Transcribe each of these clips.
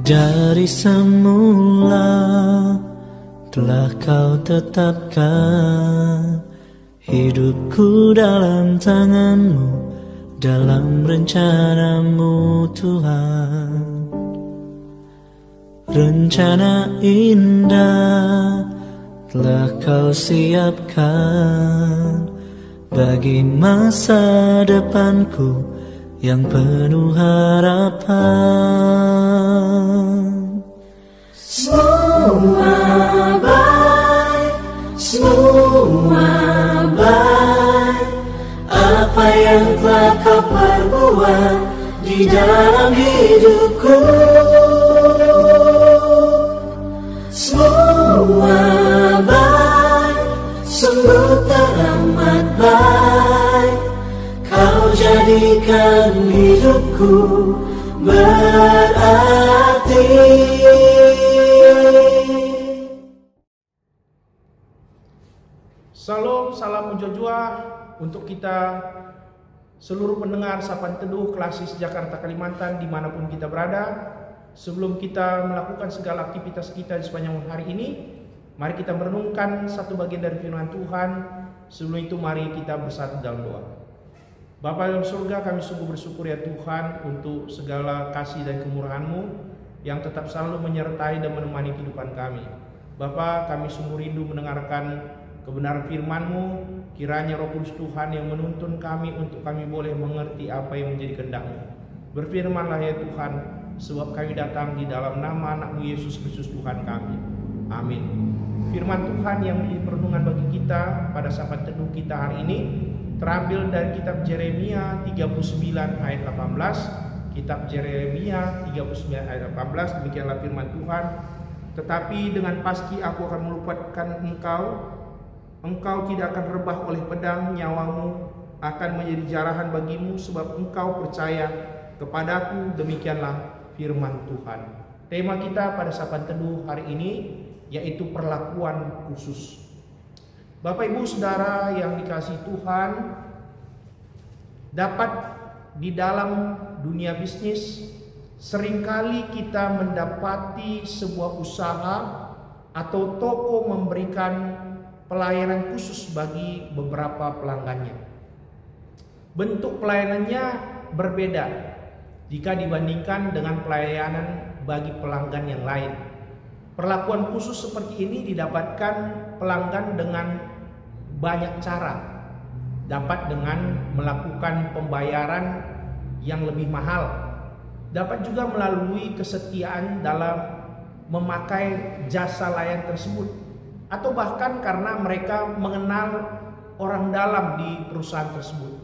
Dari semula telah kau tetapkan hidupku dalam tangan-Mu, dalam rencana-Mu Tuhan. Rencana indah telah kau siapkan bagi masa depanku yang penuh harapan. Semua baik, apa yang telah kau perbuat di dalam hidupku. Semua baik, sungguh teramat baik. Kau jadikan hidupku berarti. Salam, salam Mujojua untuk kita seluruh pendengar Sapaan Teduh Klasis Jakarta Kalimantan dimanapun kita berada. Sebelum kita melakukan segala aktivitas kita di sepanjang hari ini, mari kita merenungkan satu bagian dari firman Tuhan. Sebelum itu mari kita bersatu dalam doa. Bapa dalam surga, kami sungguh bersyukur ya Tuhan untuk segala kasih dan kemurahan-Mu yang tetap selalu menyertai dan menemani kehidupan kami. Bapa, kami sungguh rindu mendengarkan kebenaran firman-Mu. Kiranya Roh Kudus Tuhan yang menuntun kami untuk kami boleh mengerti apa yang menjadi kehendak-Mu. Berfirmanlah ya Tuhan, sebab kami datang di dalam nama anak-Mu Yesus Kristus Tuhan kami. Amin. Firman Tuhan yang menjadi perenungan bagi kita pada Sapaan Teduh kita hari ini terambil dari kitab Yeremia 39 ayat 18. Kitab Yeremia 39 ayat 18, demikianlah firman Tuhan. Tetapi dengan pasti aku akan melupakan engkau tidak akan rebah oleh pedang, nyawamu akan menjadi jarahan bagimu, sebab engkau percaya kepadaku, demikianlah firman Tuhan. Tema kita pada Sapaan Teduh hari ini yaitu perlakuan khusus. Bapak Ibu Saudara yang dikasihi Tuhan, dapat di dalam dunia bisnis seringkali kita mendapati sebuah usaha atau toko memberikan pelayanan khusus bagi beberapa pelanggannya. Bentuk pelayanannya berbeda jika dibandingkan dengan pelayanan bagi pelanggan yang lain. Perlakuan khusus seperti ini didapatkan pelanggan dengan banyak cara. Dapat dengan melakukan pembayaran yang lebih mahal. Dapat juga melalui kesetiaan dalam memakai jasa layan tersebut. Atau bahkan karena mereka mengenal orang dalam di perusahaan tersebut.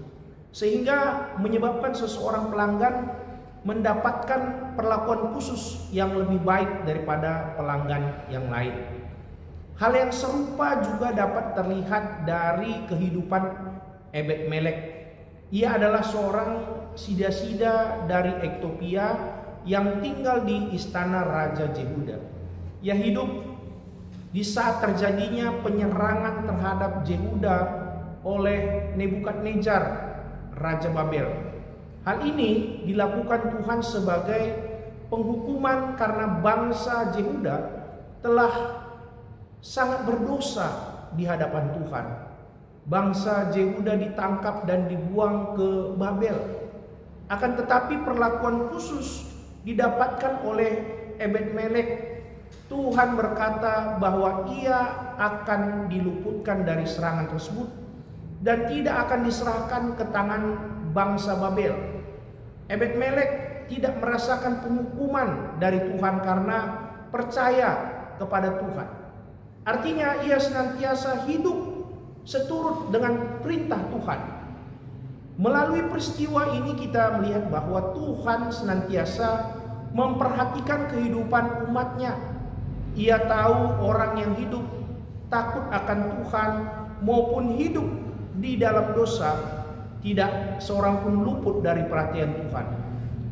Sehingga menyebabkan seseorang pelanggan mendapatkan perlakuan khusus yang lebih baik daripada pelanggan yang lain. Hal yang serupa juga dapat terlihat dari kehidupan Ebed Melek. Ia adalah seorang sida-sida dari Ethiopia yang tinggal di istana Raja Yehuda. Ia hidup di saat terjadinya penyerangan terhadap Yehuda oleh Nebukadnezar, Raja Babel. Hal ini dilakukan Tuhan sebagai penghukuman karena bangsa Yehuda telah sangat berdosa di hadapan Tuhan. Bangsa Yehuda ditangkap dan dibuang ke Babel. Akan tetapi perlakuan khusus didapatkan oleh Ebed Melek. Tuhan berkata bahwa ia akan diluputkan dari serangan tersebut dan tidak akan diserahkan ke tangan bangsa Babel. Ebed Melek tidak merasakan penghukuman dari Tuhan karena percaya kepada Tuhan. Artinya ia senantiasa hidup seturut dengan perintah Tuhan. Melalui peristiwa ini kita melihat bahwa Tuhan senantiasa memperhatikan kehidupan umatnya. Ia tahu orang yang hidup takut akan Tuhan maupun hidup di dalam dosa, tidak seorang pun luput dari perhatian Tuhan.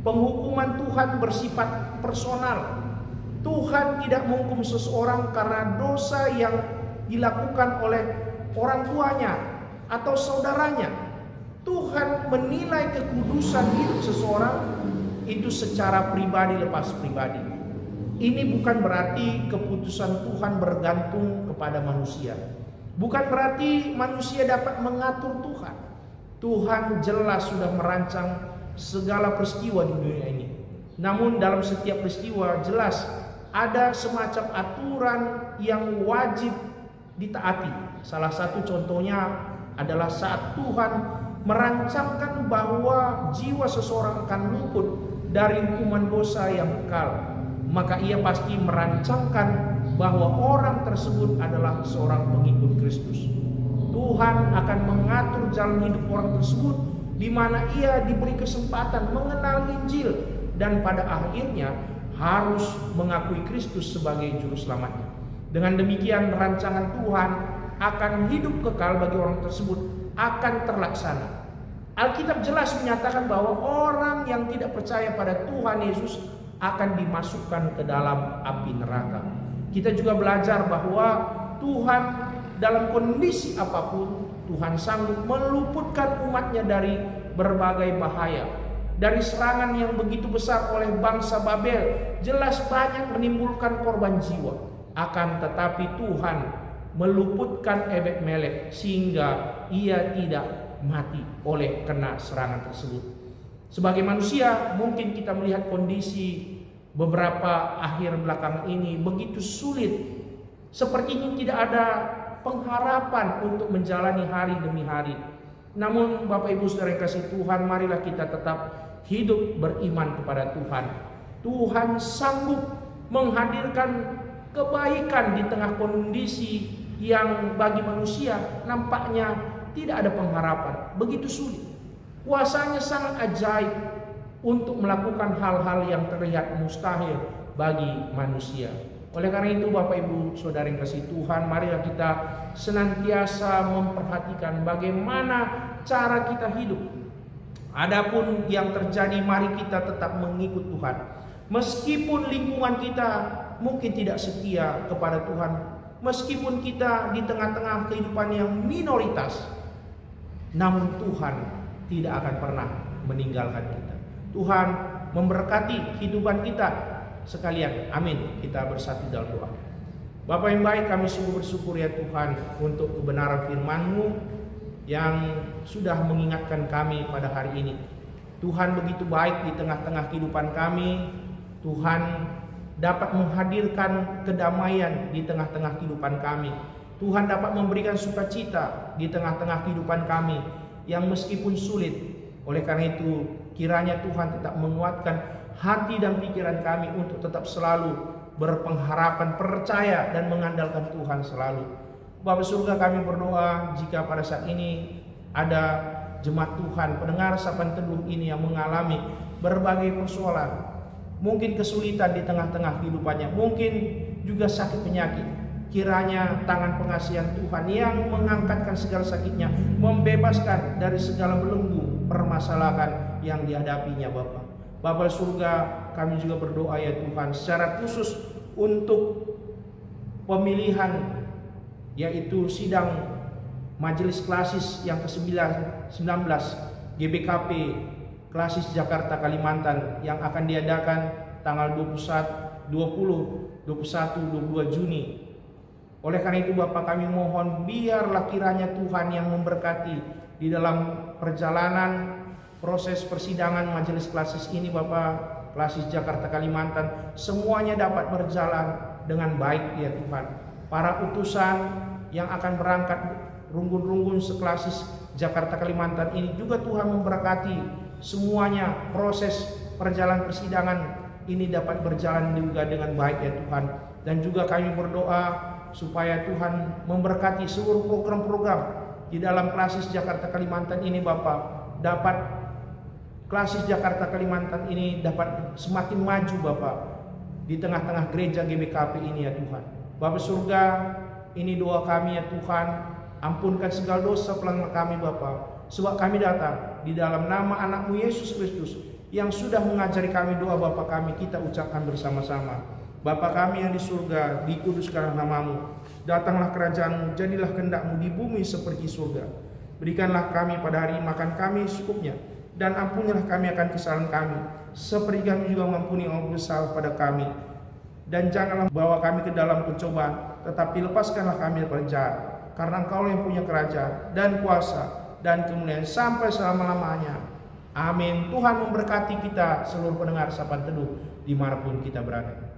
Penghukuman Tuhan bersifat personal. Tuhan tidak menghukum seseorang karena dosa yang dilakukan oleh orang tuanya atau saudaranya. Tuhan menilai kekudusan hidup seseorang itu secara pribadi lepas pribadi. Ini bukan berarti keputusan Tuhan bergantung kepada manusia. Bukan berarti manusia dapat mengatur Tuhan. Tuhan jelas sudah merancang segala peristiwa di dunia ini. Namun dalam setiap peristiwa jelas ada semacam aturan yang wajib ditaati. Salah satu contohnya adalah saat Tuhan merancangkan bahwa jiwa seseorang akan luput dari hukuman dosa yang kekal, maka ia pasti merancangkan bahwa orang tersebut adalah seorang pengikut Kristus. Tuhan akan mengatur jalan hidup orang tersebut, di mana ia diberi kesempatan mengenal Injil dan pada akhirnya harus mengakui Kristus sebagai juru selamatnya. Dengan demikian rancangan Tuhan akan hidup kekal bagi orang tersebut akan terlaksana. Alkitab jelas menyatakan bahwa orang yang tidak percaya pada Tuhan Yesus akan dimasukkan ke dalam api neraka. Kita juga belajar bahwa Tuhan dalam kondisi apapun, Tuhan sanggup meluputkan umatnya dari berbagai bahaya. Dari serangan yang begitu besar oleh bangsa Babel, jelas banyak menimbulkan korban jiwa. Akan tetapi Tuhan meluputkan Ebed Melek sehingga ia tidak mati oleh kena serangan tersebut. Sebagai manusia, mungkin kita melihat kondisi beberapa akhir belakang ini begitu sulit. Sepertinya tidak ada pengharapan untuk menjalani hari demi hari. Namun Bapak Ibu Saudara yang kasih Tuhan, marilah kita tetap hidup beriman kepada Tuhan. Tuhan sanggup menghadirkan kebaikan di tengah kondisi yang bagi manusia nampaknya tidak ada pengharapan, begitu sulit. Kuasanya sangat ajaib untuk melakukan hal-hal yang terlihat mustahil bagi manusia. Oleh karena itu Bapak Ibu Saudara yang kasih Tuhan, marilah kita senantiasa memperhatikan bagaimana cara kita hidup. Adapun yang terjadi, mari kita tetap mengikut Tuhan. Meskipun lingkungan kita mungkin tidak setia kepada Tuhan, meskipun kita di tengah-tengah kehidupan yang minoritas, namun Tuhan tidak akan pernah meninggalkan kita. Tuhan memberkati kehidupan kita sekalian. Amin. Kita bersatu dalam doa. Bapa yang baik, kami sungguh bersyukur ya Tuhan untuk kebenaran firman-Mu yang sudah mengingatkan kami pada hari ini. Tuhan begitu baik di tengah-tengah kehidupan kami. Tuhan dapat menghadirkan kedamaian di tengah-tengah kehidupan kami. Tuhan dapat memberikan sukacita di tengah-tengah kehidupan kami yang meskipun sulit. Oleh karena itu, kiranya Tuhan tetap menguatkan hati dan pikiran kami untuk tetap selalu berpengharapan, percaya dan mengandalkan Tuhan selalu. Bapa surga, kami berdoa jika pada saat ini ada jemaat Tuhan, pendengar sapaan teduh ini yang mengalami berbagai persoalan, mungkin kesulitan di tengah-tengah kehidupannya, mungkin juga sakit penyakit. Kiranya tangan pengasihan Tuhan yang mengangkatkan segala sakitnya, membebaskan dari segala belenggu permasalahan yang dihadapinya Bapa. Bapa surga, kami juga berdoa ya Tuhan secara khusus untuk pemilihan, yaitu sidang Majelis Klasis yang ke-19 GBKP Klasis Jakarta Kalimantan yang akan diadakan tanggal 21, 22 Juni. Oleh karena itu Bapak, kami mohon biarlah kiranya Tuhan yang memberkati di dalam perjalanan proses persidangan Majelis Klasis ini Bapak, Klasis Jakarta Kalimantan, semuanya dapat berjalan dengan baik ya Tuhan. Para utusan yang akan berangkat runggun-runggun seklasis Jakarta Kalimantan ini juga Tuhan memberkati semuanya, proses perjalanan persidangan ini dapat berjalan juga dengan baik ya Tuhan. Dan juga kami berdoa supaya Tuhan memberkati seluruh program-program di dalam Klasis Jakarta Kalimantan ini Bapak, dapat Klasis Jakarta Kalimantan ini dapat semakin maju Bapak di tengah-tengah gereja GBKP ini ya Tuhan. Bapak surga, ini doa kami ya Tuhan, ampunkan segala dosa pelanggar kami Bapak, sebab kami datang di dalam nama anak-Mu Yesus Kristus yang sudah mengajari kami doa Bapa kami, kita ucapkan bersama-sama. Bapa kami yang di surga, dikuduskanlah nama-Mu, datanglah kerajaan-Mu, jadilah kehendak-Mu di bumi seperti surga. Berikanlah kami pada hari makan kami secukupnya, dan ampunilah kami akan kesalahan kami, seperti kami juga mengampuni orang bersalah pada kami. Dan janganlah bawa kami ke dalam pencobaan, tetapi lepaskanlah kami dari jahat. Karena Engkau yang punya kerajaan dan kuasa dan kemuliaan sampai selama-lamanya. Amin. Tuhan memberkati kita seluruh pendengar Sapaan Teduh dimanapun kita berada.